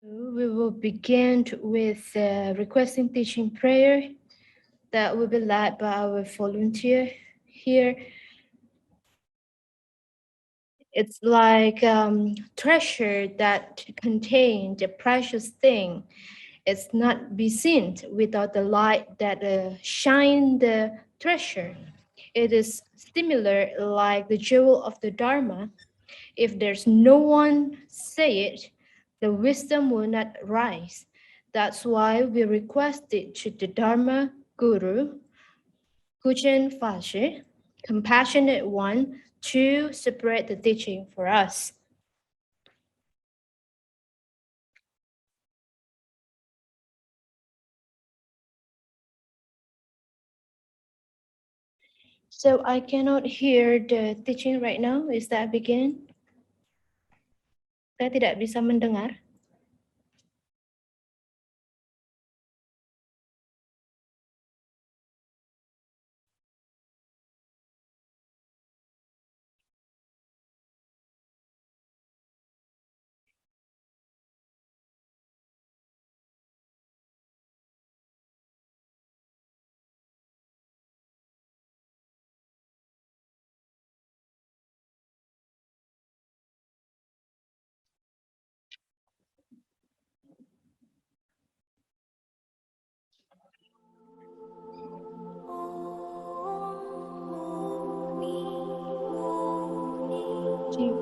We will begin with requesting teaching prayer that will be led by our volunteer here. It's like treasure that contains a precious thing. It's not be seen without the light that shine the treasure. It is similar like the jewel of the Dharma. If there's no one say it, the wisdom will not rise. That's why we requested to the Dharma Guru, Gu Zhen Fashi, compassionate one, to separate the teaching for us. So I cannot hear the teaching right now. Is that begin? Saya tidak bisa mendengar.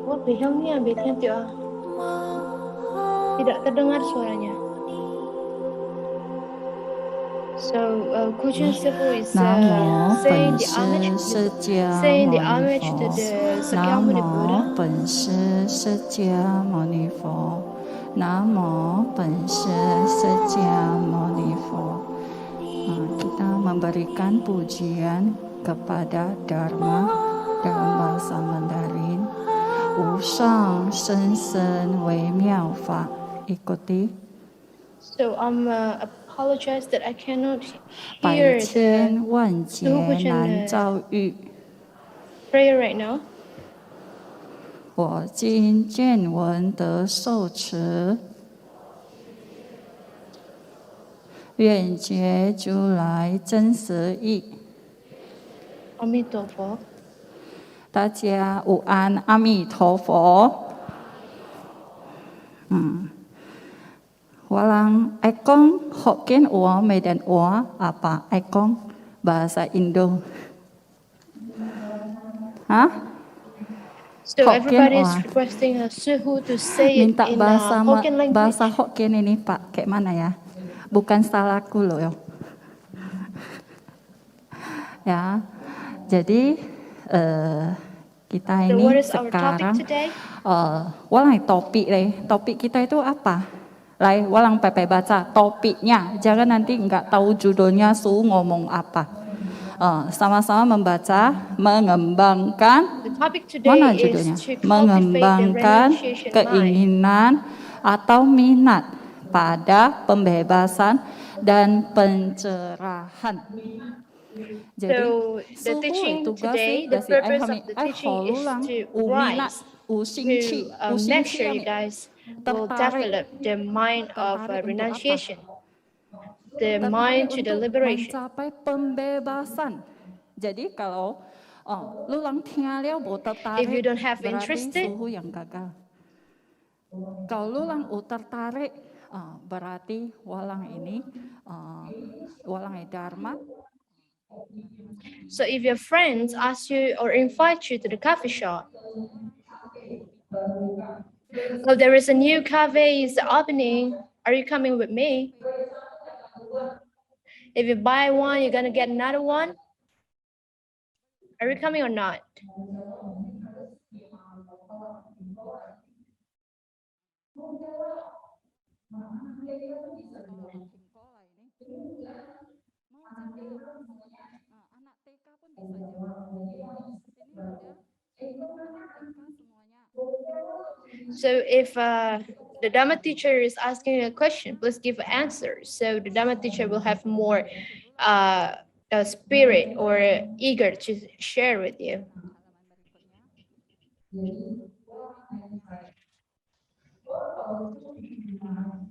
What behang ni ambilnya Tio? Tidak terdengar suaranya. So Gu Zhen Sifu is saying the homage to the Sakyamuni Buddha. 本师释迦牟尼佛，南无本师释迦牟尼佛。Kita memberikan pujian kepada Dharma dalam bahasa Mandarin. 无上甚深微妙法， ikuti. So apologize that I cannot 百 hear 千 the 万劫 Bhikkhu Gu 难 Zhen 遭遇， prayer right now. 我今见闻得受持，愿觉如来真实义。 阿弥陀佛。大家午安，阿弥陀佛。Walang aikong Hokkien Ua Medan Ua apa aikong bahasa Indo? Hah? So Hokkien everybody is Ua. requesting Suhu to say it Minta in bahasa Hokkien language. bahasa Hokkien ini Pak, kayak mana ya? Bukan salahku loh ya. Ya, jadi kita So ini what is our topic sekarang today? walang topik kita itu apa? Lai, walang pepe baca topiknya, jangan nanti nggak tahu judulnya ngomong apa. Sama-sama membaca, mengembangkan, The topic today mana is judulnya? to cultivate the Mengembangkan renunciation mind. keinginan atau minat pada pembebasan dan pencerahan. Jadi, So the suhu teaching itu today, gasi the dasi purpose of the teaching is to minat, rise, usinci, to make sure you guys will tertarik. develop the mind of Tertarik untuk apa? renunciation, the Tertarik mind to the untuk liberation. mencapai pembebasan. Jadi kalau lulang tiang bo If you tertarik, don't have berarti interested, suhu yang gagal. Kalau lulang tertarik, berarti walang ini, walang Dharma. so if your friends ask you or invite you to the coffee shop, oh, there is a new cafe is opening. Are you coming with me? If you buy one, you're gonna get another one. Are you coming or not? Anak TK pun bisa jawab. Sini ada anak TK semuanya. So if the Dhamma teacher is asking you a question, please give an answer. So the Dhamma teacher will have more spirit or eager to share with you. Halaman berikutnya.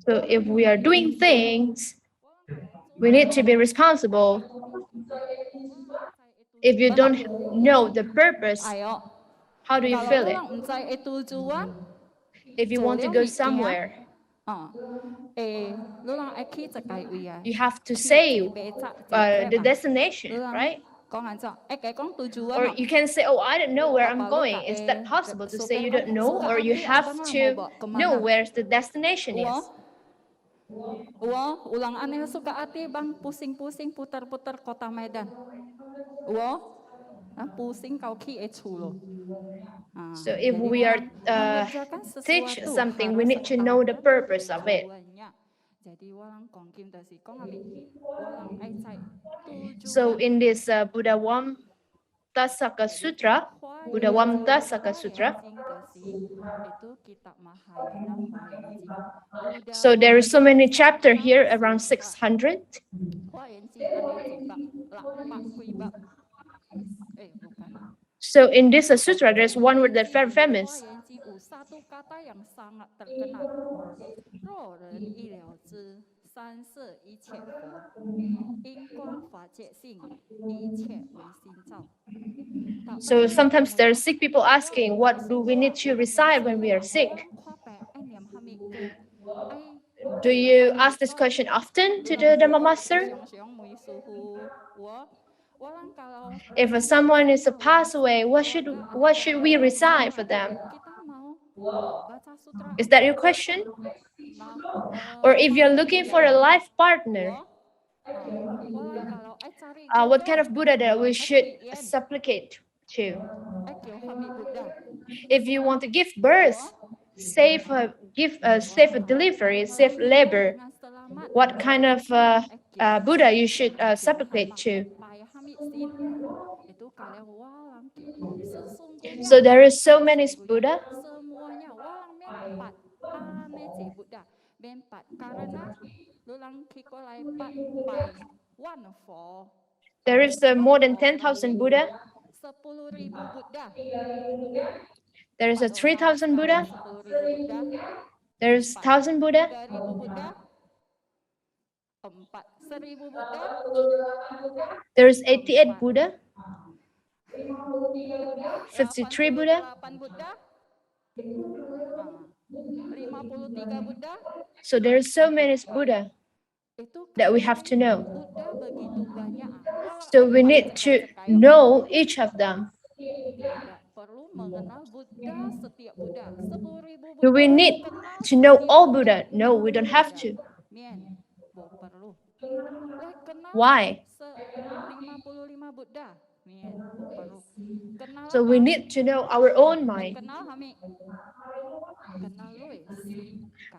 So if we are doing things, we need to be responsible. If you don't know the purpose, Ayo, how do you kalau feel it? lulang mencari tujuan, If you want to go somewhere, lulang aki cekai uya. you have to say the destination, right? Or you can say, oh, I don't know where I'm going. Is that possible to say you don't know? Or you have to know where the destination is? Ulang aneh suka hati bang, pusing-pusing putar-putar kota Medan. Pusing kau ki eculo. So if we are teach something, we need to know the purpose of it. So in this Buddha Wamtasaka Sutra, Buddha Wamtasaka Sutra, so there are so many chapters here, around 600. So in this sutra, there's one word that's very famous. So sometimes there are sick people asking, what do we need to recite when we are sick? Do you ask this question often to the Dhamma Master? If someone is passed away, what should we recite for them? Is that your question? Or if you're looking for a life partner, what kind of Buddha that we should supplicate to? If you want to give birth, safe delivery, safe labor, what kind of Buddha you should supplicate to? So there is so many Buddha. ane ce Buddha ben pat karena lulang kikolai pat pai one for There is more than 10,000 Buddha. 10.000 Buddha. There is a 3,000 Buddha. 10.000 Buddha. There is 1,000 Buddha. 3.000 Buddha. 4.000 Buddha. There is 88 Buddha. 53 Buddha. 88 Buddha. 53 Buddha. So there are so many Buddha that we have to know. Buddha begitu banyak. So we need to know each of them. Tidak perlu mengenal Buddha setiap Buddha. 10.000 Buddha. Do we need to know all Buddha? No, we don't have to. Perlu. Why? 55 Buddha. Perlu. So we need to know our own mind.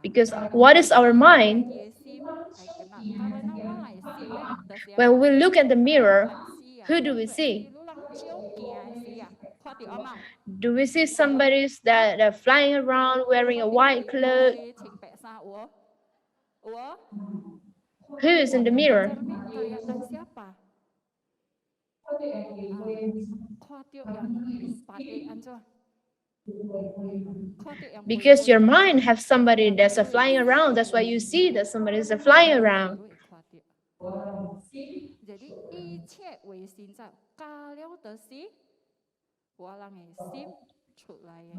Because what is our mind? When we look at the mirror, who do we see? Do we see somebody that are flying around wearing a white cloth? Who is in the mirror? Because your mind has somebody that's flying around. That's why you see that somebody is flying around. Jadi 一切唯心造，加了的是我人的心出来的。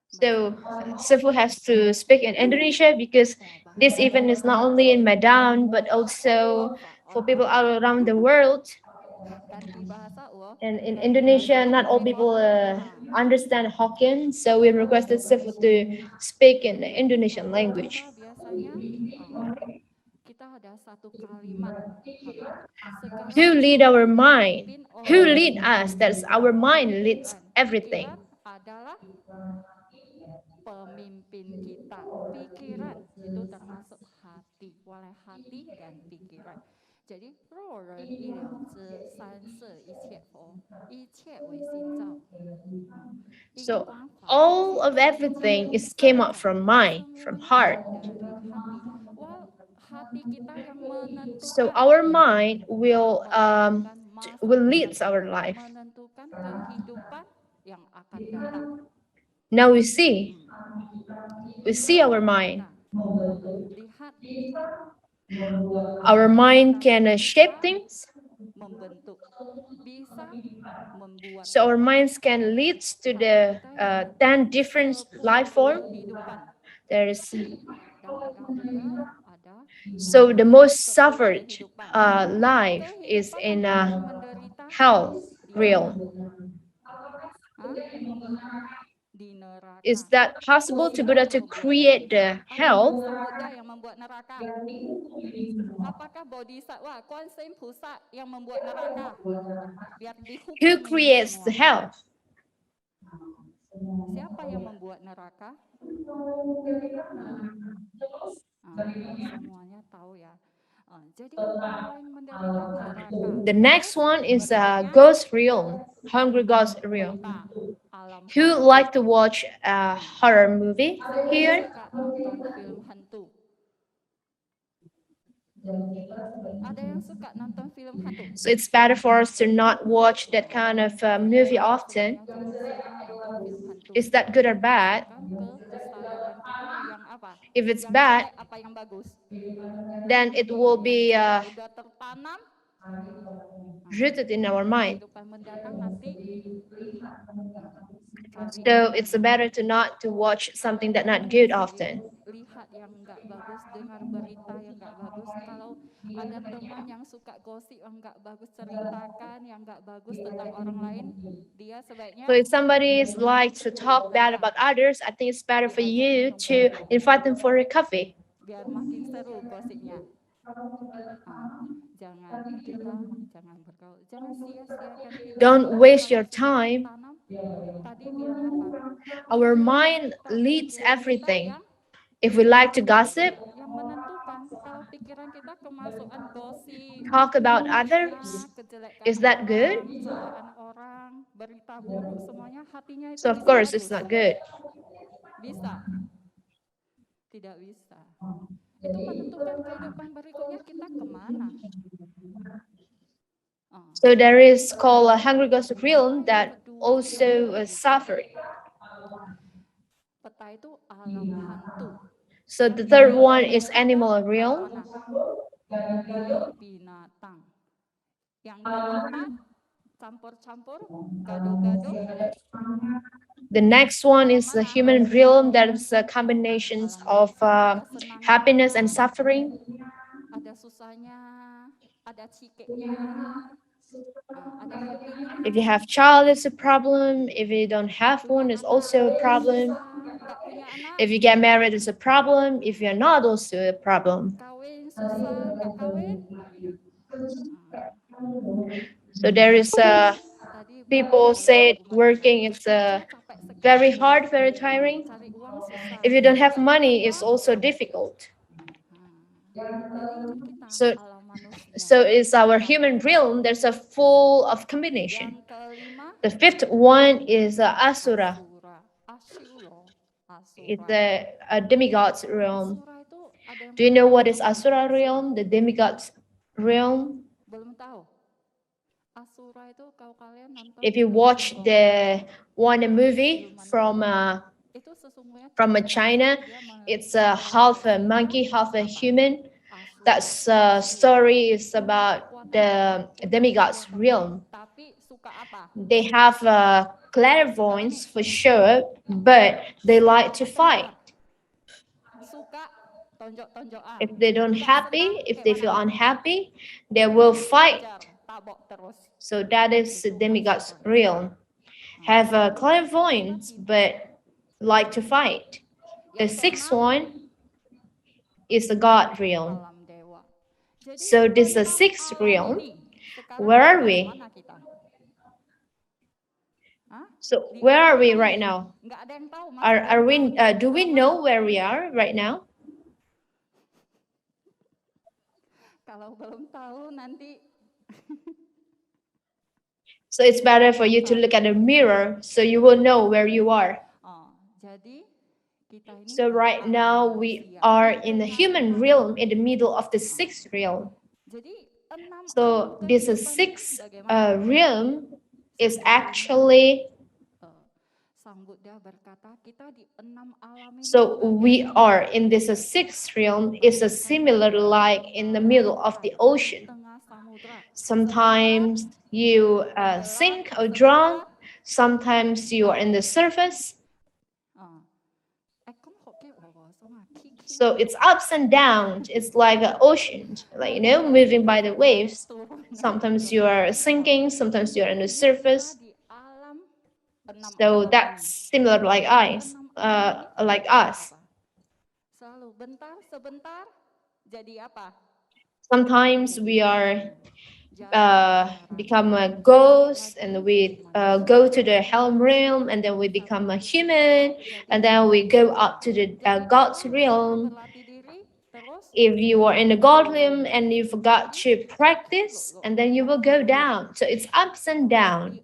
So Sifu has to speak in Indonesia because this event is not only in Medan but also for people all around the world. And in Indonesia, not all people understand Hokkien, so we requested Sifu to speak in the Indonesian language. Who lead our mind? Who lead us? That's our mind leads everything. Pemimpin kita, pikiran itu termasuk hati, oleh hati dan pikiran. Jadi 若人一了知三世一切佛，一切为心造。So all of everything is came out from mind, from heart. So our mind will lead our life. Menentukan kehidupan yang akan datang. Now we see our mind. Our mind can shape things. So our minds can lead to the 10 different life forms. There is so the most suffered life is in hell realm. Is that possible to Buddha to create the hell? Who creates the hell? Siapa yang membuat neraka? Semuanya tahu ya. Jadi orang menderita neraka. The next one is ghost realm, hungry ghost realm. Who like to watch a horror movie here? Nonton film hantu. Ada yang suka nonton film hantu? So it's better for us to not watch that kind of movie often. Is that good or bad? If it's bad, then it will be rooted in our mind. So it's better to not to watch something that's not good often. Lihat yang nggak bagus, dengar berita yang nggak bagus. Kalau ada teman yang suka gosip yang nggak bagus, ceritakan yang nggak bagus tentang orang lain, dia sebaiknya. So if somebody is like to talk bad about others, I think it's better for you to invite them for a coffee. Biar makin seru gosipnya. Jangan bergaul, jangan sia-siakan hidup. Don't waste your time. Our mind leads everything. If we like to gossip, talk about others, is that good? berita buruk semuanya, hatinya itu So of bisa course bagus. it's not good. Bisa? Tidak bisa. Itu menentukan kehidupan berikutnya kita kemana. So there is called a hungry ghost realm that also suffering. Peta itu alam hantu. So the third one is animal realm. Dari binatang. Yang keempat, campur-campur, gaduh-gaduh. The next one is the human realm, that is a combination of happiness and suffering. Ada susahnya, ada cikeknya, ada happy-nya. If you have child, it's a problem. If you don't have one, it's also a problem. Nggak punya anak. If you get married, it's a problem. If you're not, also a problem. Kawin susah, nggak kawin. So there is people say working is very hard, very tiring. If you don't have money, it's also difficult. So it's our human realm. There's a full of combination. The fifth one is Asura. It's a demigod's realm. Do you know what is Asura realm? The demigod's realm? If you watch the one movie from China, it's half a monkey, half a human. That story is about the demigod's realm. They have clairvoyance for sure, but they like to fight. If they don't happy, if they feel unhappy, they will fight. So that is the demigod's realm. Have a clairvoyance, but like to fight. The sixth one is the God realm. So this is the sixth realm. Where are we? So where are we right now? Are we? Do we know where we are right now? So it's better for you to look at a mirror so you will know where you are. So right now we are in the human realm in the middle of the sixth realm. So this sixth realm is actually, so we are in this sixth realm is a similar like in the middle of the ocean. Sometimes you sink or drown, sometimes you are in the surface. So it's ups and downs. It's like an ocean, like, you know, moving by the waves. Sometimes you are sinking, sometimes you are on the surface. So that's similar like us. Sometimes we are become a ghost, and we go to the helm realm, and then we become a human, and then we go up to the God's realm. If you are in the God realm and you forgot to practice, and then you will go down. So it's ups and downs.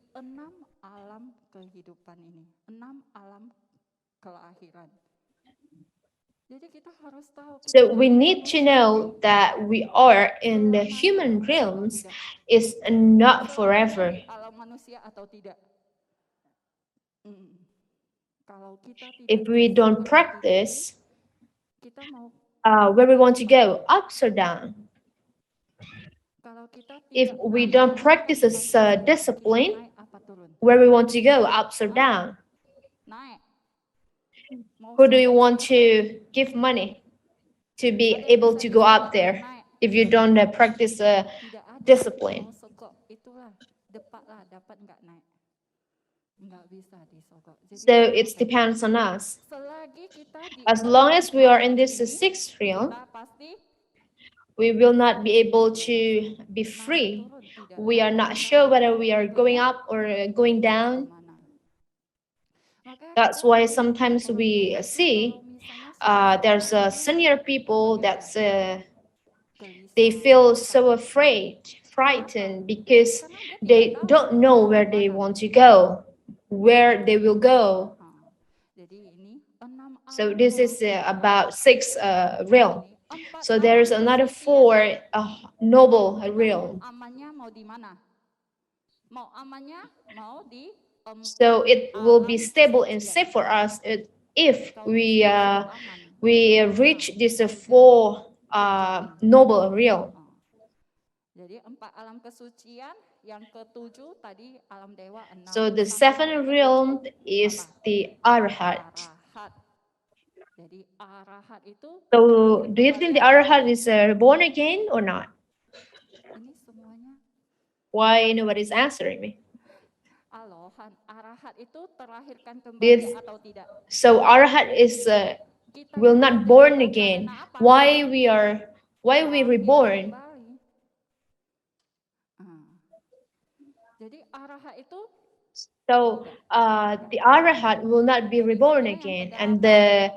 So we need to know that we are in the human realms is not forever. If we don't practice, where we want to go, ups or down. If we don't practice this discipline, where we want to go, ups or down. Who do you want to give money to be able to go up there if you don't practice discipline? So it depends on us. As long as we are in this sixth realm, we will not be able to be free. We are not sure whether we are going up or going down. That's why sometimes we see there's senior people that's they feel so afraid frightened because they don't know where they want to go, where they will go. So this is about 6 realm. So there is another 4 noble realm. So it will be stable and safe for us if we reach this 4 noble realm. So the 7th realm is the Arhat. So do you think the Arhat is born again or not? Why nobody's answering me? So Arhat is will not born again. Why we reborn? So the Arhat will not be reborn again. And the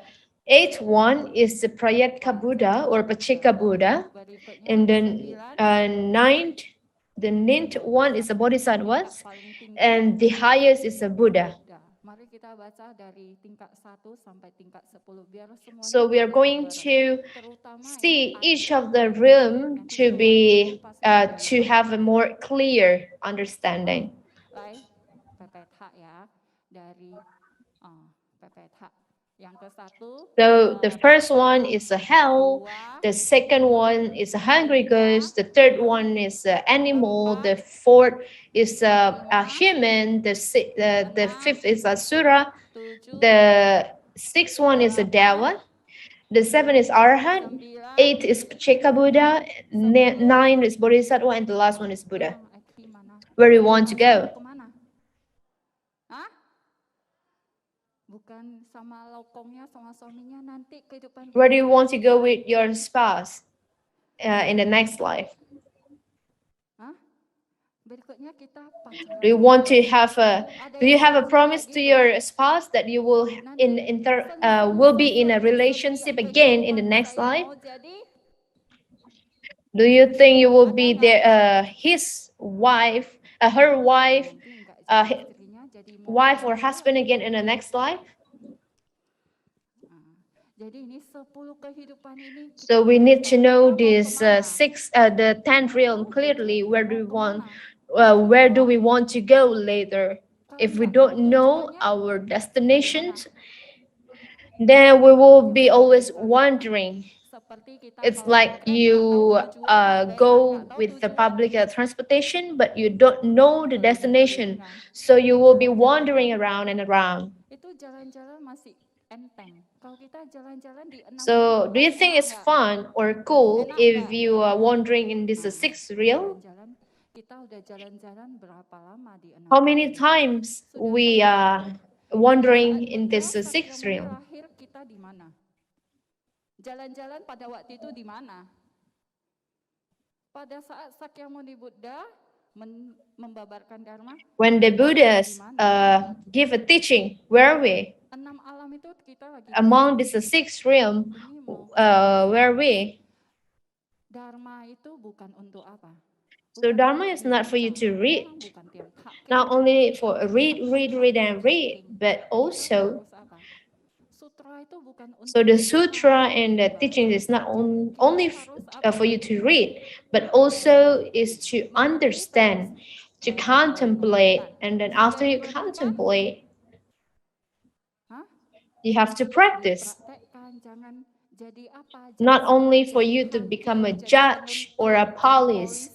8th one is the Prayetka Buddha or Pacheka Buddha. And then the ninth one is the Bodhisattvas. And the highest is the Buddha. So we are going to see each of the realm to have a more clear understanding. So the first one is a hell, the second one is a hungry ghost, the third one is an animal, the fourth is a human, the fifth is a sura, the sixth one is a deva, the 7th is arhat, 8 is Pacheka Buddha, 9 is Bodhisattva, and the last one is Buddha. Where do you want to go? Where do you want to go with your spouse in the next life? Do you want to have do you have a promise to your spouse that you will will be in a relationship again in the next life? Do you think you will be his wife, her wife, wife or husband again in the next life? So we need to know this the 10th realm clearly. Where do we want to go later? If we don't know our destinations, then we will be always wandering. It's like you go with the public transportation, but you don't know the destination. So you will be wandering around and around. So do you think it's fun or cool if you are wandering in this 6th realm? How many times we are wandering in this 6th realm? Jalan-jalan pada waktu itu di mana? Pada saat Sakyamuni Buddha membabarkan Dharma. When the Buddhas give a teaching, where are we? Among this 6th realm, where are we? Dharma itu bukan untuk apa? So Dharma is not for you to read, not only for read, but also. So the sutra and the teaching is not only for you to read, but also is to understand, to contemplate, and then after you contemplate, you have to practice. Not only for you to become a judge or a police.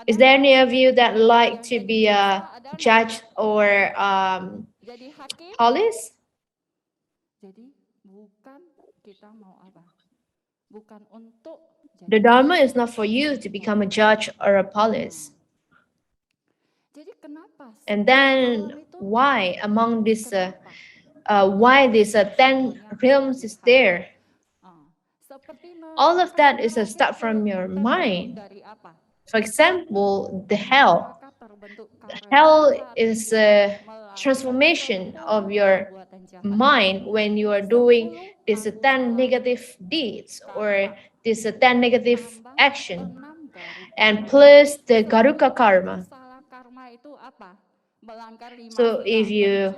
Is there any of you that like to be a judge or police? The Dharma is not for you to become a judge or a police. And then why among this why this 10 realms is there? All of that is a start from your mind. For example, the hell. Hell is a transformation of your mind when you are doing these 10 negative deeds or this 10 negative action, and plus the Garuka karma. So if you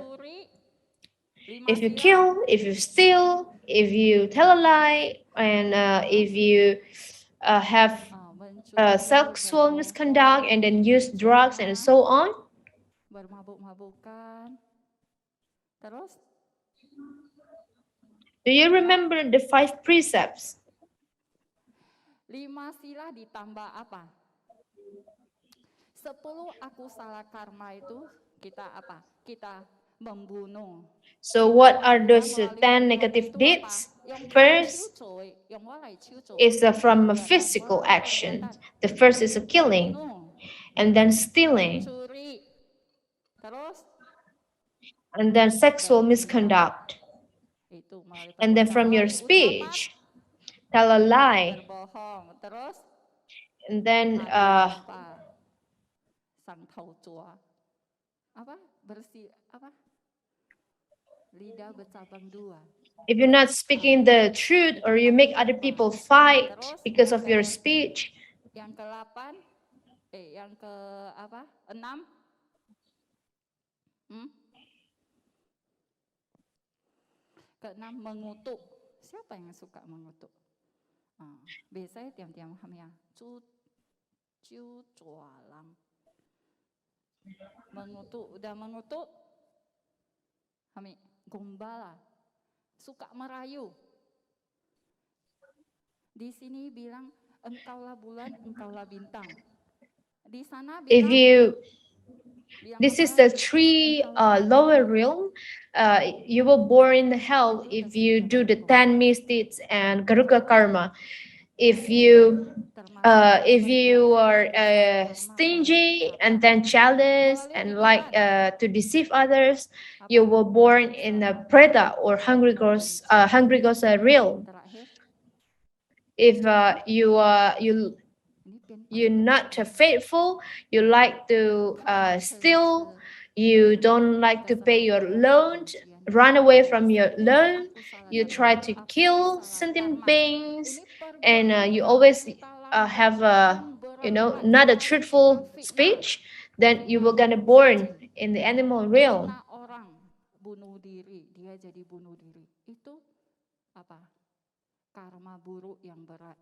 kill, if you steal, if you tell a lie, and if you have sexual misconduct and then use drugs and so on. Do you remember the 5 precepts? 5 sila ditambah apa? 10 akusala karma itu kita apa? Kita membunuh. So what are those 10 negative deeds? First is from a physical action. The first is a killing, and then stealing, and then sexual misconduct, and then from your speech, tell a lie, and then if you're not speaking the truth or you make other people fight because of your speech. Yang ke-8, yang ke apa? 6. Ke-6 mengutuk. Siapa yang suka mengutuk? Biasanya tiam-tiam hamnya. Cu cualang. Mengutuk, udah mengutuk. Hami gombala. Suka merayu. Di sini bilang engkaulah bulan, engkaulah bintang. Di sana bilang, if you this is the 3 lower realm. You were born in the hell if you do the 10 misdeeds and Garuka karma. If you are stingy and then jealous and like to deceive others, you were born in a preta or hungry ghost realm. If you're not faithful, you like to steal, you don't like to pay your loan, run away from your loan, you try to kill sentient beings, and you always have not a truthful speech, then you were gonna born in the animal realm. Orang bunuh diri, dia jadi bunuh diri. Itu apa? Karma buruk yang berat.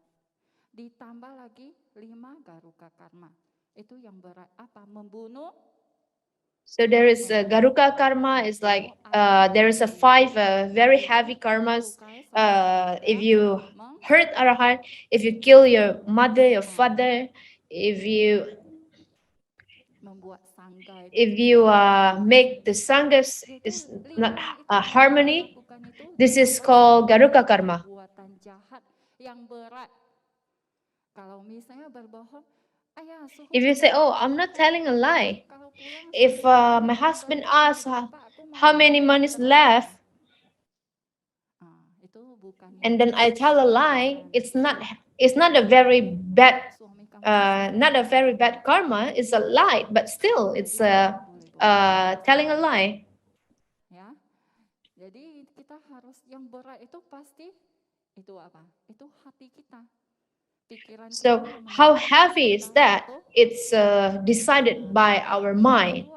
Ditambah lagi 5 garuka karma. Itu yang berat apa? Membunuh. So there is a Garuka karma is like there is a 5 very heavy karmas. If you hurt Arahant, if you kill your mother, your father, if you make the sanghas is not harmony, this is called Garuka karma. Yang berat. Kalau misalnya berbohong, if you say, oh, I'm not telling a lie. If my husband asks how many months left, and then I tell a lie, it's not a very bad karma. It's a lie, but still it's telling a lie. Ya, jadi kita harus yang berat itu pasti itu apa? Itu hati kita. So how heavy is that? It's decided by our mind.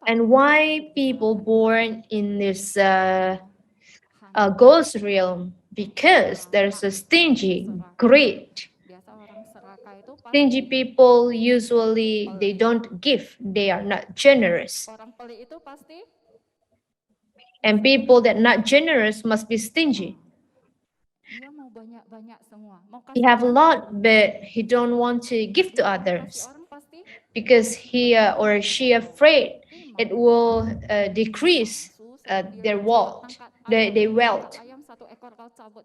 And why people born in this ghost realm? Because there's a stingy, greed. Stingy people usually they don't give, they are not generous. And people that not generous must be stingy. He have a lot, but he don't want to give to others because he or she afraid it will decrease their wealth. Their wealth. Ayam 1 ekor kau cabut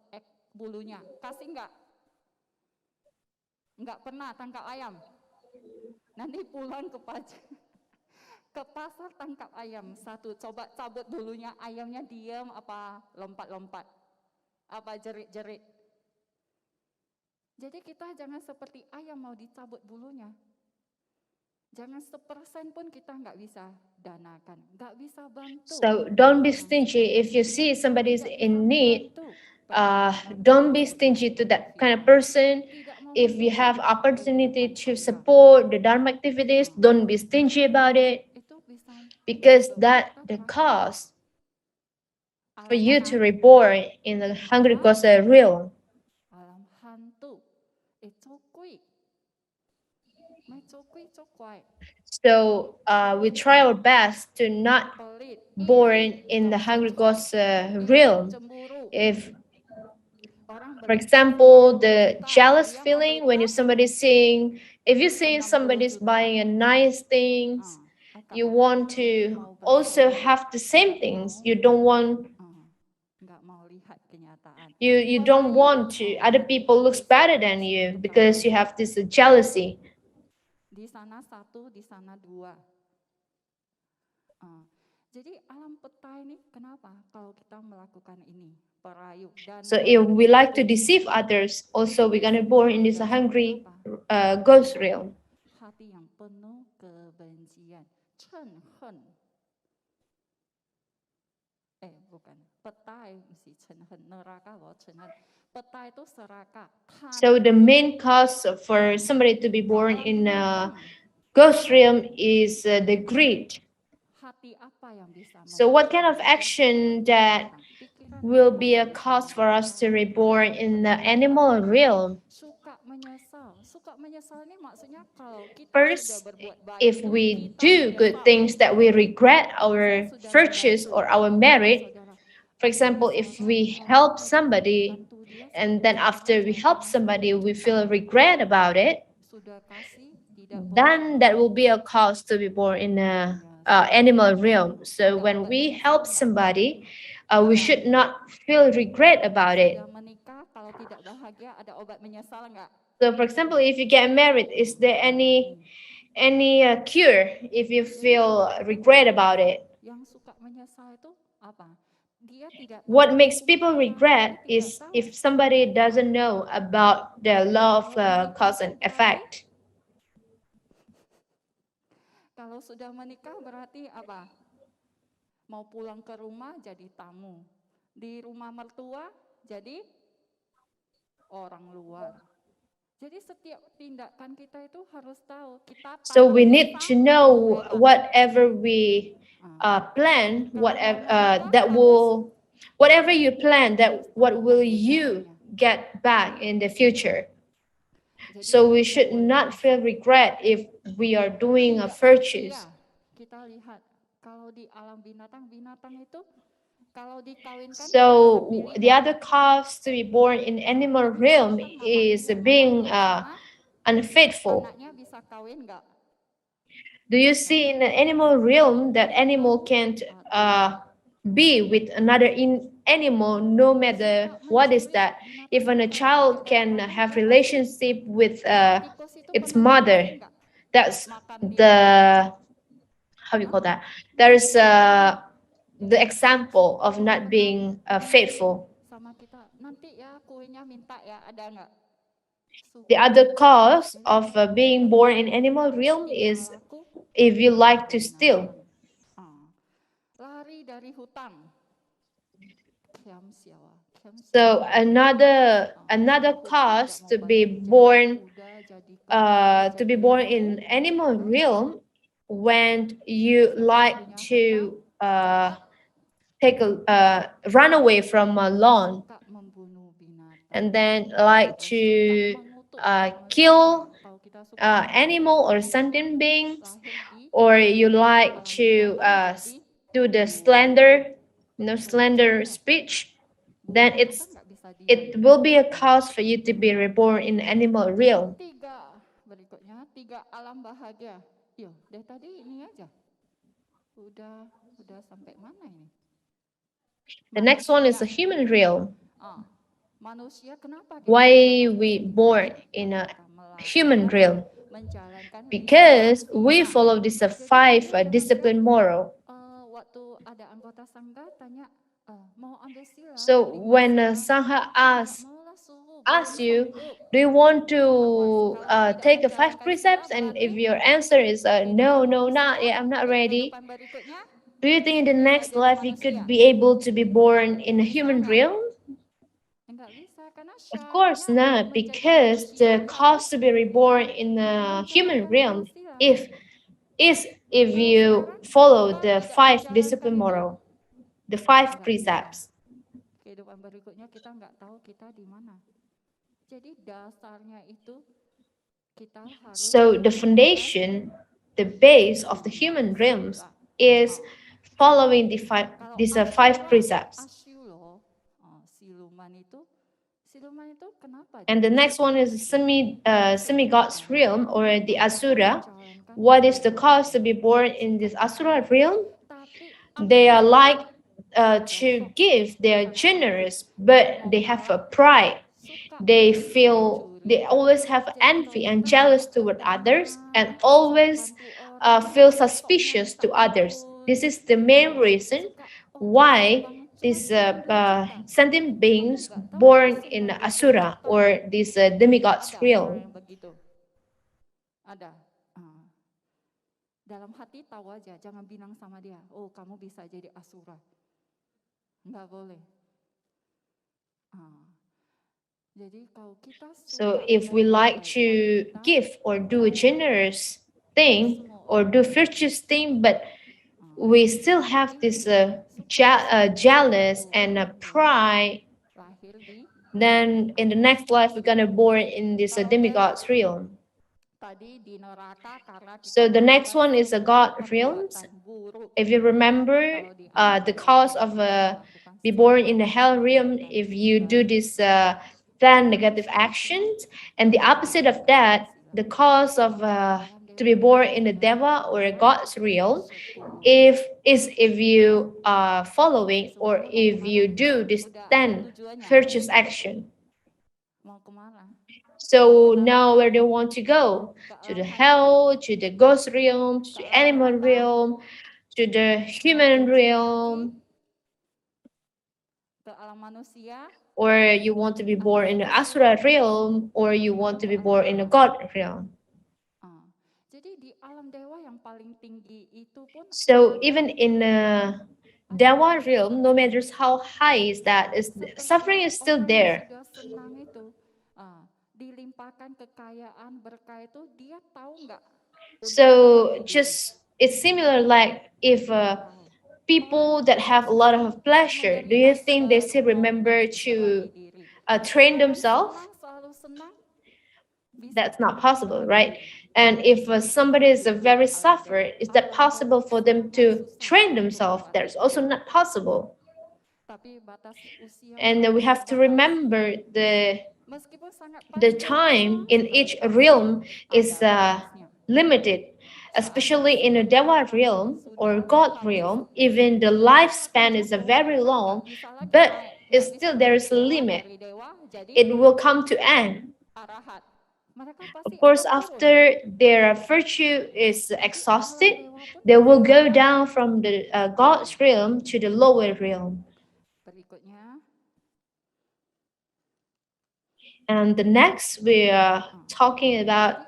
bulunya, kasih enggak? Enggak pernah tangkap ayam. Nanti pulang ke pasar tangkap ayam 1, coba cabut bulunya, ayamnya diam apa lompat-lompat? Apa jerit-jerit. Jadi kita jangan seperti ayam mau dicabut bulunya. Jangan 1% pun kita nggak bisa danakan, nggak bisa bantu. So don't be stingy. If you see somebody's in need, don't be stingy to that kind of person. If you have opportunity to support the Dharma activities, don't be stingy about it, because that the cost for you to reborn in the hungry ghost realm. Alam hantu, So we try our best to not born in the hungry ghost realm. If, for example, the jealous feeling when you somebody's seeing, if you see somebody's buying a nice things, you want to also have the same things. You don't want you don't want to other people looks better than you because you have this jealousy. Di sana 1, di sana 2. Jadi alam peta ini kenapa kalau kita melakukan ini perayu dan so if we like to deceive others, also we're gonna born in this hungry ghost realm. Hati yang penuh kebencian, chen-hen. Bukan. Petai mesti chen-hen, neraka loh chen-hen. Peta itu seraka. So the main cause for somebody to be born in a ghost realm is the greed. So what kind of action that will be a cause for us to reborn in the animal realm? First, if we do good things that we regret our virtues or our merit, for example, if we help somebody and then after we help somebody we feel regret about it, then that will be a cause to be born in a animal realm. So when we help somebody, we should not feel regret about it. So for example, if you get married, is there any cure if you feel regret about it? What makes people regret is if somebody doesn't know about the law of cause and effect. Kalau sudah menikah berarti apa? Mau pulang ke rumah jadi tamu. Di rumah mertua jadi orang luar. Jadi setiap tindakan kita itu harus tahu. So we need to know whatever we plan, whatever you plan, that what will you get back in the future. So we should not feel regret if we are doing a virtues. Kita lihat kalau di alam binatang itu kalau dikawinkan. So the other cause to be born in animal realm is being unfaithful. Bisa kawin nggak? Do you see in the animal realm that animal can't be with another animal, no matter what is that? Even a child can have relationship with its mother. That's the, how you call that? There is the example of not being faithful. The other cause of being born in animal realm is if you like to steal. So another cause to be born in animal realm, when you like to run away from a lawn, and then like to kill animal or sentient beings, or you like to do the slender speech, then it will be a cause for you to be reborn in animal realm. Berikutnya 3 alam bahagia. Dari tadi ini aja. Udah sampai mana ini? The next one is a human realm. Why we born in a human realm? Because we follow this 5 discipline moral. So when Sangha asks ask you, do you want to take the 5 precepts? And if your answer is no, no, not yet, I'm not ready. Do you think in the next life you could be able to be born in a human realm? Of course not, because the cost to be reborn in a human realm if is if you follow the 5 discipline moral, the 5 precepts. Kehidupan berikutnya kita nggak tahu kita di mana. Jadi dasarnya itu kita harus. So the foundation, the base of the human realms is following these 5 precepts. And the next one is semi-god's realm or the asura. What is the cause to be born in this asura realm? They are like to give, they are generous, but they have a pride. They always have envy and jealous toward others and always feel suspicious to others. This is the main reason why these sentient beings born in Asura or this demigod's realm. Ada. Dalam hati tahu aja, jangan bilang sama dia, oh kamu bisa jadi Asura. Nggak boleh. So if we like to give or do a generous thing or do virtuous thing, but we still have this jealous and pride, then in the next life we're gonna born in this demigod's realm. So the next one is a god realms. If you remember, the cause of be born in the hell realm if you do this 10 negative actions, and the opposite of that, the cause of to be born in the deva or a god's realm, if you are following or if you do this 10 virtuous action. So now where do you want to go? To the hell, to the ghost realm, to the animal realm, to the human realm? Or you want to be born in the Asura realm, or you want to be born in the God realm. So even in the Dewa realm, no matter how high is that, suffering is still there. So just it's similar like if people that have a lot of pleasure, do you think they still remember to train themselves? That's not possible, right? And if somebody is very suffered, is that possible for them to train themselves? That's also not possible. And we have to remember the time in each realm is limited, especially in a Dewa realm or God realm. Even the lifespan is very long, but still there is a limit. It will come to end. Of course, after their virtue is exhausted, they will go down from the God's realm to the lower realm. And the next we are talking about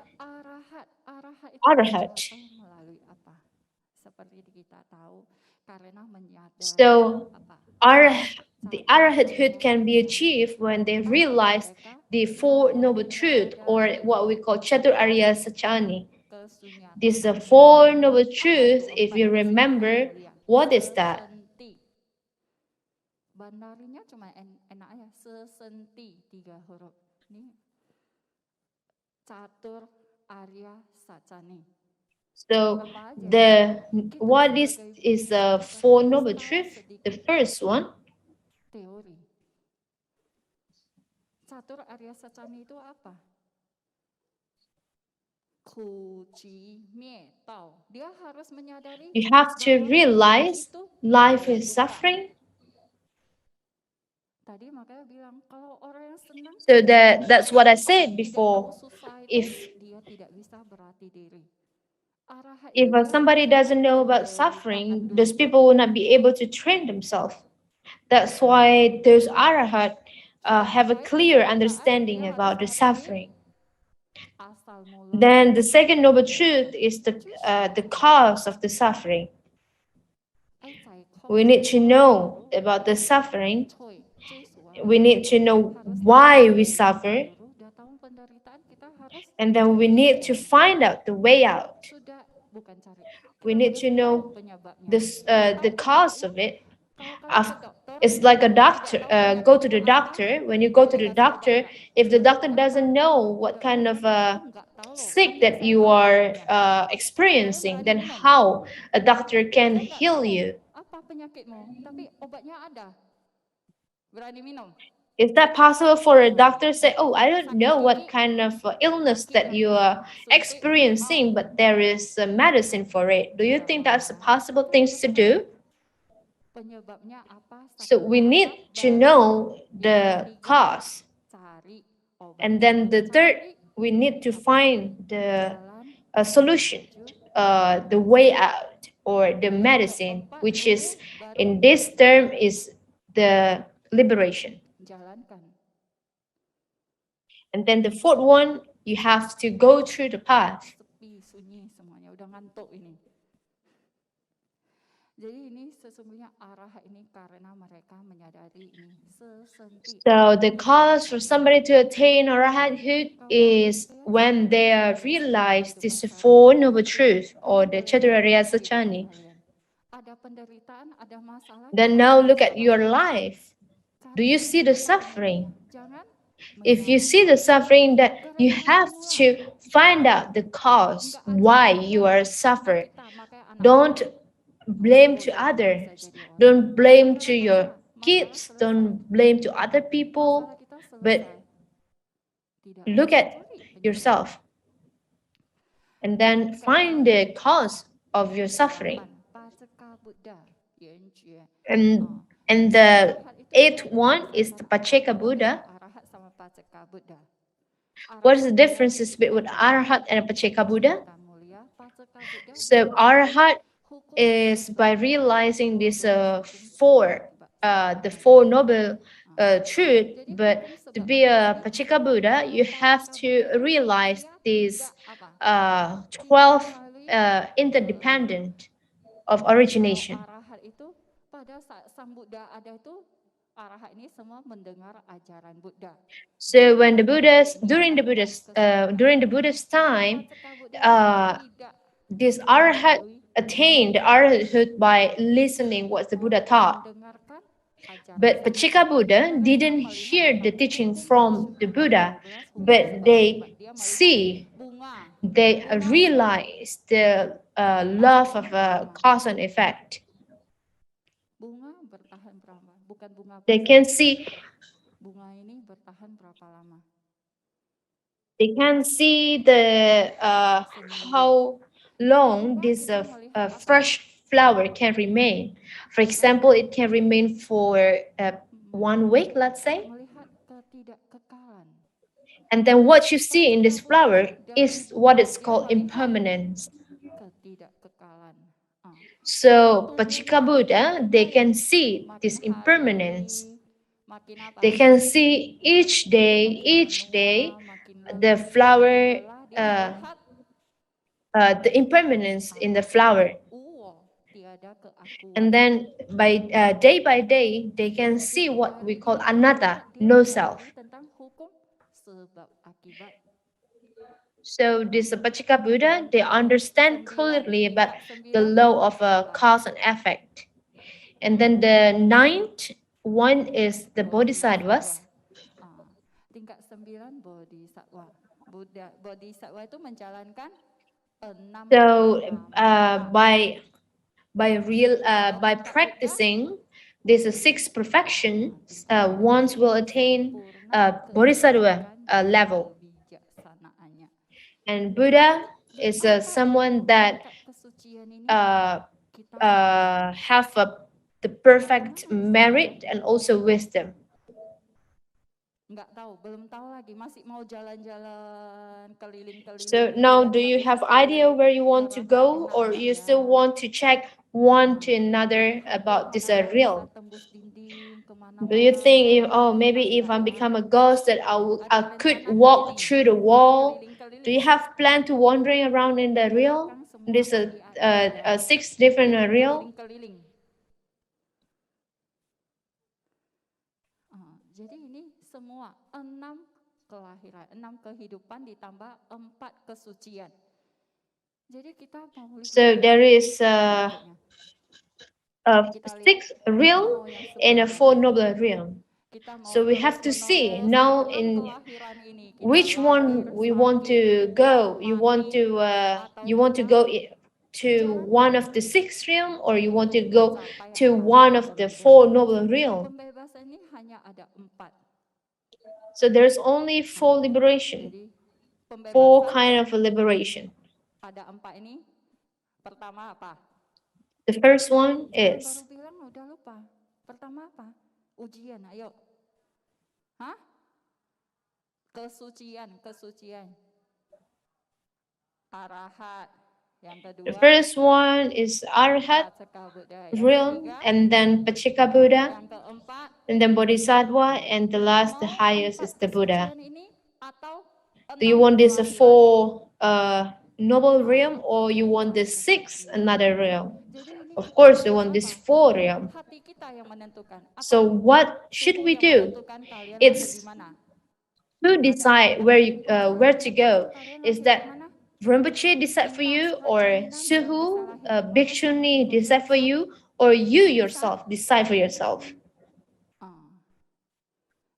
Arahat. So the Arahathood can be achieved when they realize the Four Noble Truths, or what we call Chatur Arya Sachani. These Four Noble Truths, if you remember, what is that? Bandarinya cuma enak ya, sesenti 3 huruf. Ini Catur Arya Sachani. So what is the Four Noble Truths? The first one. Teori. Catur Arya Sachani itu apa? Dia harus menyadari. You have to realize life is suffering. So that's what I said before. If somebody doesn't know about suffering, those people will not be able to train themselves. That's why those arahat have a clear understanding about the suffering. Then the second noble truth is the cause of the suffering. We need to know about the suffering. We need to know why we suffer. And then we need to find out the way out. We need to know the cause of it. It's like a doctor. Go to the doctor. When you go to the doctor, if the doctor doesn't know what kind of sick that you are experiencing, then how a doctor can heal you? Is that possible for a doctor to say, oh, I don't know what kind of illness that you are experiencing, but there is a medicine for it? Do you think that's a possible thing to do? So we need to know the cause. And then the third, we need to find the solution, the way out, or the medicine, which is in this term is the liberation. And then the fourth one, you have to go through the path. So the cause for somebody to attain arahanthood is when they realize this four noble truth or the Chaturarya Satchani. Then now look at your life. Do you see the suffering? If you see the suffering, that you have to find out the cause why you are suffering. Don't blame to others. Don't blame to your kids. Don't blame to other people. But look at yourself and then find the cause of your suffering. And the eighth one is the Pacceka Buddha. What is the differences between Arahat and Pacceka Buddha? So Arahat is by realizing this the four noble truth, but to be a Pacceka Buddha, you have to realize these 12 interdependent of origination. So when the Buddhas during the Buddha's time, this Arahat attained Arahathood by listening what the Buddha taught. But Pacceka Buddha didn't hear the teaching from the Buddha, but they realize the love of cause and effect. They can see the how long this fresh flower can remain. For example, it can remain for 1 week, let's say. And then what you see in this flower is what is called impermanence. So Pacceka Buddha, they can see this impermanence. They can see each day, the flower, the impermanence in the flower. And then by day, they can see what we call anatta, no self. So this Pacceka Buddha, they understand clearly about the law of cause and effect. And then the ninth one is the bodhisattvas. So by practicing these six perfections, one will attain bodhisattva level. And Buddha is someone that have the perfect merit and also wisdom. So now, do you have idea where you want to go, or you still want to check one to another about this realm? Do you think if maybe if I become a ghost that I could walk through the wall? Do you have plan to wandering around in the realm? This six different realm. Jadi ini semua 6 kelahiran, 6 kehidupan ditambah 4 kesucian. Jadi kita mau lihat. So there is 6 realm and a 4 noble realm. So we have to see now in which one we want to go. You want to go to one of the 6 realm, or you want to go to one of the 4 noble realm. Pembebasan ini hanya ada 4. So there's only 4 liberation, 4 kind of liberation. Ada 4 ini. Pertama apa? The first one is. Baru bilang udah lupa. Pertama apa? Ujian, ayo. Hah? Kesucian. Arahat. Yang kedua. The first one is Arahat realm, and then Paceka Buddha, yang keempat, and then Bodhisattva, and the last, the highest, is the Buddha. Ini atau Do you want this 4 noble realm, or you want this 6 another realm? Of course, you want this 4 realm. hati kita yang menentukan. So what should we do? It's to decide where to go. Is that Rinpoche decide for you, or Suhu, Bhikshuni decide for you, or you yourself decide for yourself?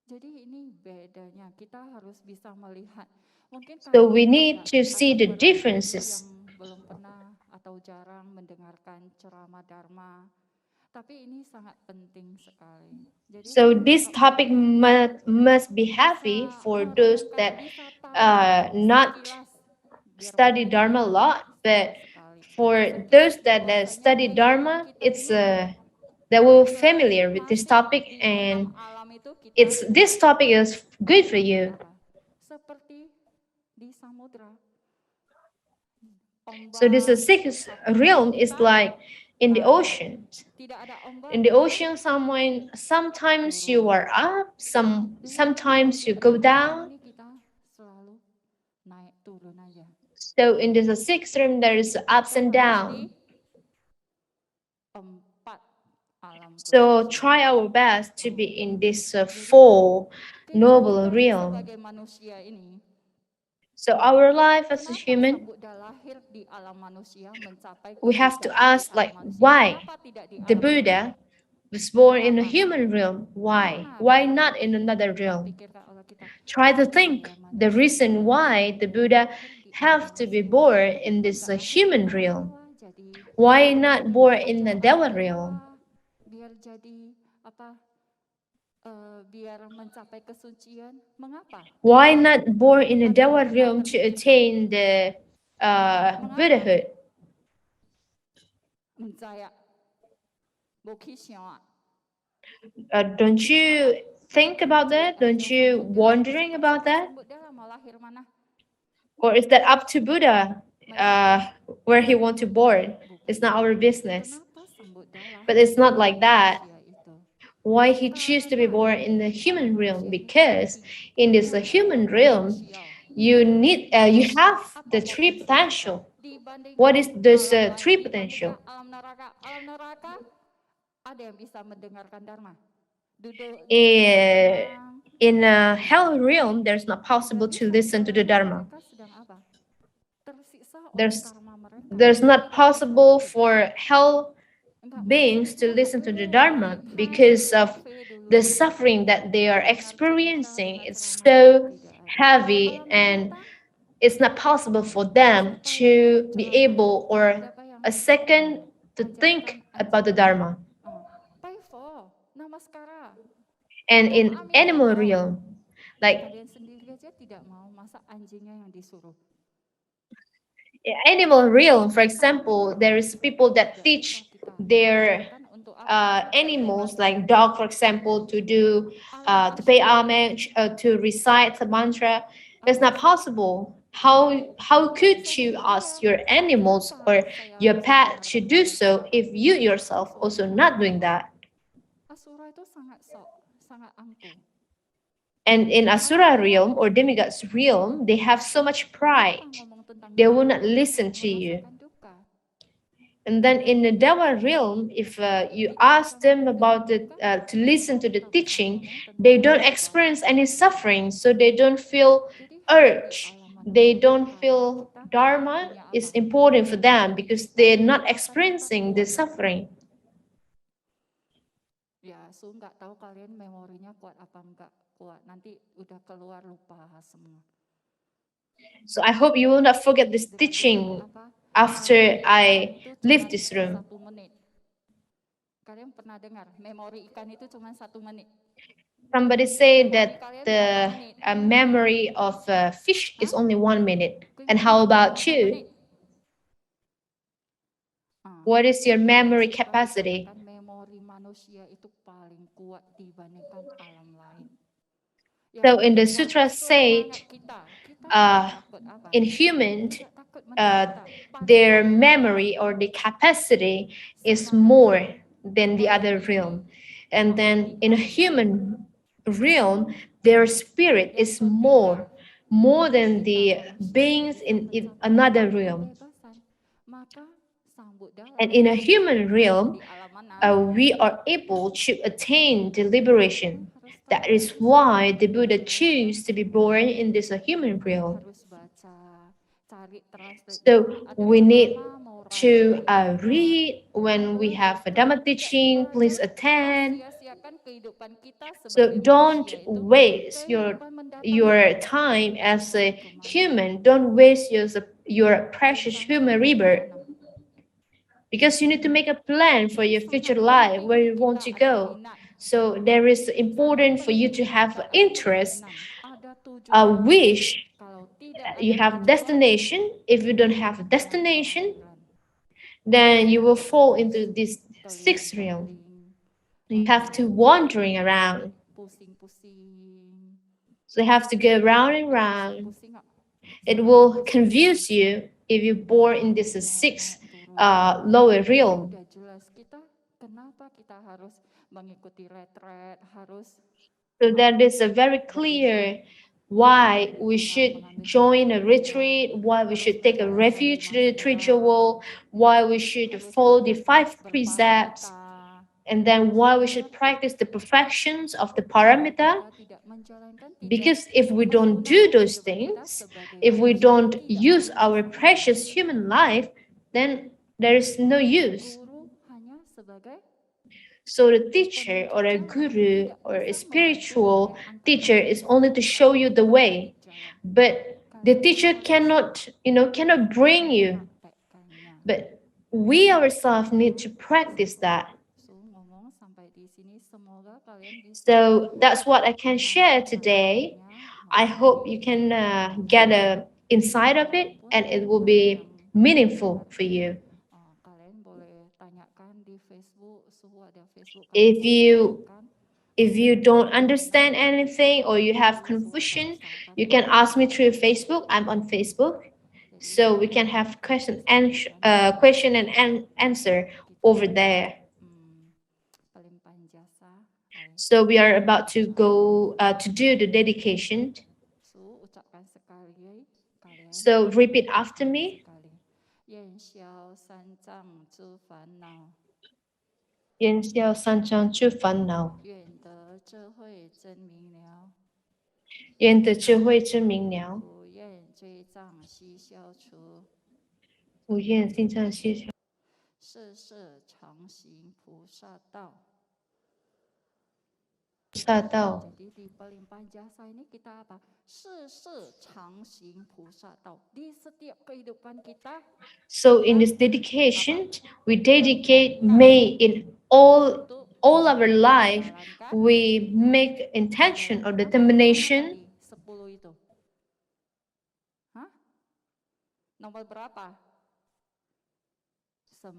Jadi ini bedanya, kita harus bisa melihat. Mungkin so we need to see the differences. Yang belum pernah atau jarang mendengarkan ceramah Dharma, tapi ini sangat penting sekali. Jadi, so this topic must be heavy for those that not study Dharma a lot, but for those that study Dharma, it's they will familiar with this topic, and this topic is good for you. So this is 6th realm is like in the ocean. In the ocean, sometimes you are up, sometimes you go down. So in this 6th realm, there is ups and downs. So try our best to be in this 4 noble realm. So our life as a human, we have to ask, like, why the Buddha was born in a human realm? Why? Why not in another realm? Try to think the reason why the Buddha have to be born in this human realm. Why not born in the Dewa realm? Why not born in a Dewa realm to attain the Buddhahood? Don't you think about that? Don't you wondering about that? Or is that up to Buddha where he want to born? It's not our business. But it's not like that. Why he choose to be born in the human realm? Because in this human realm, you have the 3 potential. What is this 3 potential? In a hell realm, there's not possible to listen to the Dharma. There's not possible for hell beings to listen to the Dharma because of the suffering that they are experiencing. It's so heavy, and it's not possible for them to be able or a second to think about the Dharma. And in animal realm, like animal realm, for example, there is people that teach their animals, like dog, for example, to do to pay homage, to recite the mantra. It's not possible. How could you ask your animals or your pet to do so if you yourself also not doing that? And in Asura realm or demigod's realm, they have so much pride. They will not listen to you. And then in the Dewa realm, if you ask them about to listen to the teaching, they don't experience any suffering, so they don't feel urge. They don't feel Dharma is important for them because they're not experiencing the suffering. Ya, Su nggak tahu kalian memorinya kuat apa enggak kuat. Nanti udah keluar lupa semua. So I hope you will not forget this teaching after I leave this room. 1 menit. Kalian pernah dengar memori ikan itu cuma 1 menit. Somebody said that the memory of a fish is only 1 minute. And how about you? What is your memory capacity? Memori manusia itu paling kuat dibandingkan alam lain. So in the sutra said, in humans, their memory or the capacity is more than the other realm. And then in a human realm, their spirit is more than the beings in another realm. And in a human realm, we are able to attain the liberation. That is why the Buddha chose to be born in this human realm. So we need to read when we have a Dhamma teaching, please attend. So don't waste your time as a human. Don't waste your precious human rebirth. Because you need to make a plan for your future life, where you want to go. So there is important for you to have interest, a wish. You have destination. If you don't have a destination, then you will fall into this 6th realm. You have to wandering around. So you have to go round and round. It will confuse you if you're born in this 6th lower realm. So that is a very clear why we should join a retreat, why we should take a refuge ritual, why we should follow the 5 precepts, and then why we should practice the perfections of the paramita. Because if we don't do those things, if we don't use our precious human life, then there is no use. So the teacher or a guru or a spiritual teacher is only to show you the way, but the teacher cannot bring you. But we ourselves need to practice that. So that's what I can share today. I hope you can get a insight of it, and it will be meaningful for you. If you don't understand anything or you have confusion, you can ask me through Facebook. I'm on Facebook, so we can have question and answer over there. So we are about to go to do the dedication. So repeat after me. 愿消三障诸烦恼，愿得智慧真明了，愿得智慧真明了，不愿罪障悉消除，不愿心障悉消。世世常行菩萨道。菩萨道。 Jadi di pelimpahan jasa ini kita apa? Sese常行菩萨道 di setiap kehidupan kita. So in this dedication, we dedicate May in all our life. We make intention or determination. 10 itu. Hah? Nomor berapa? 9.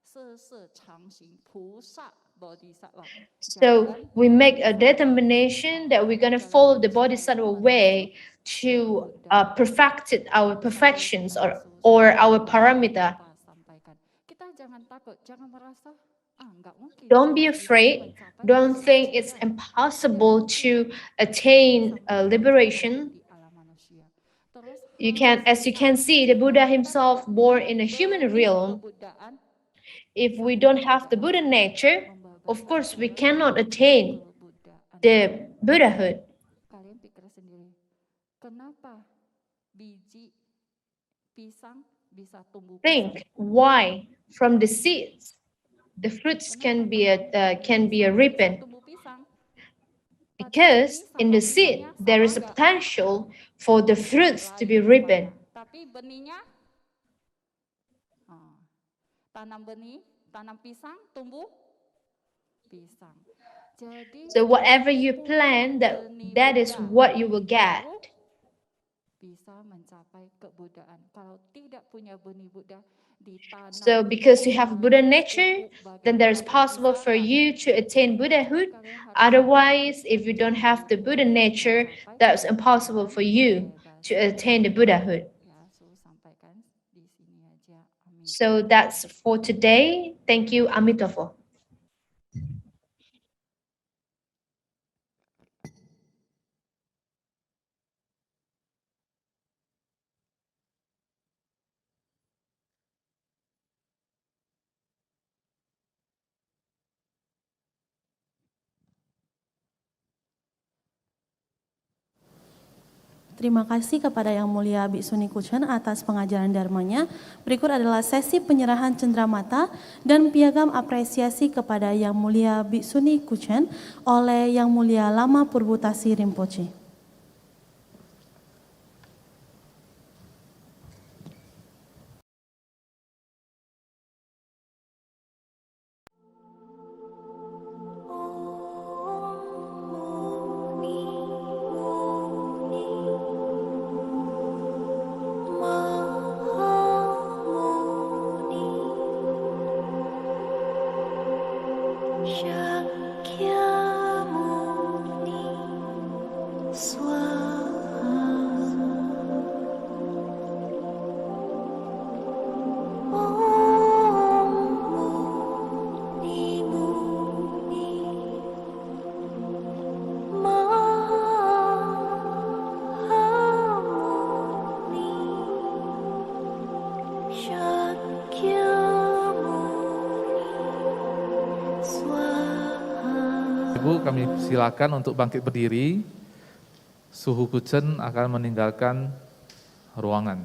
Sese常行菩萨 bodhisattva. So we make a determination that we're going to follow the bodhisattva way to perfect our perfections or our paramita. Kita jangan takut, jangan merasa Don't be afraid. Don't think it's impossible to attain liberation. As you can see, the Buddha himself born in a human realm. If we don't have the Buddha nature, of course, we cannot attain the Buddhahood. Kalian pikir sendiri, kenapa biji pisang bisa tumbuh pisang? Think why from the seeds the fruits can be ripened. Because in the seed there is a potential for the fruits to be ripened. Tapi benihnya, tanam benih, tanam pisang, tumbuh pisang. Jadi, so whatever you plant, that is what you will get. Bisa mencapai kebuddhaan. Kalau tidak punya benih Buddha, ditanam. So because you have Buddha nature, then there is possible for you to attain Buddhahood. Otherwise, if you don't have the Buddha nature, that's impossible for you to attain the Buddhahood. So that's for today. Thank you, Amitofo. Terima kasih kepada Yang Mulia Bhikkhuni Gu Zhen atas pengajaran dharmanya. Berikut adalah sesi penyerahan cenderamata dan piagam apresiasi kepada Yang Mulia Bhikkhuni Gu Zhen oleh Yang Mulia Lama Phurbu Tashi Rinpoche. Ibu, kami silakan untuk bangkit berdiri. Suhu Gu Zhen akan meninggalkan ruangan.